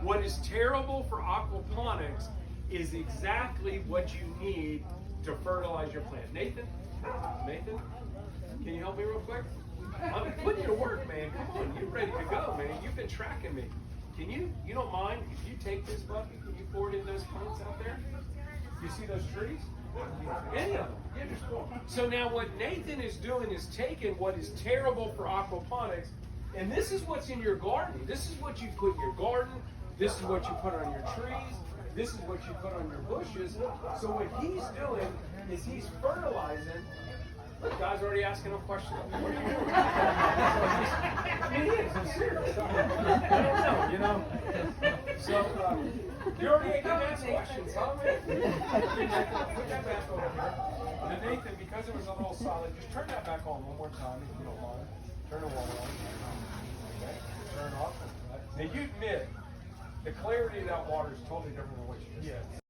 What is terrible for aquaponics is exactly what you need to fertilize your plant. Nathan, can you help me real quick? I'm putting you to work, man. Come on, you're ready to go, man. You've been tracking me. Can you don't mind if you take this bucket and you pour it in those plants out there? You see those trees? Any of them. Yeah, just pour them. So now what Nathan is doing is taking what is terrible for aquaponics, and this is what's in your garden. This is what you put in your garden. This is what you put on your trees. This is what you put on your bushes. So what he's doing is he's fertilizing. Look, guys already asking him questions. What are you doing? He is. I'm serious. I don't know, you know. So you already can ask questions, huh, man? Put that back over here. And Nathan, because it was a little solid, just turn that back on one more time if you don't mind. Turn the water on. Okay. Turn it off. Now you admit the clarity of that water is totally different than what you just said.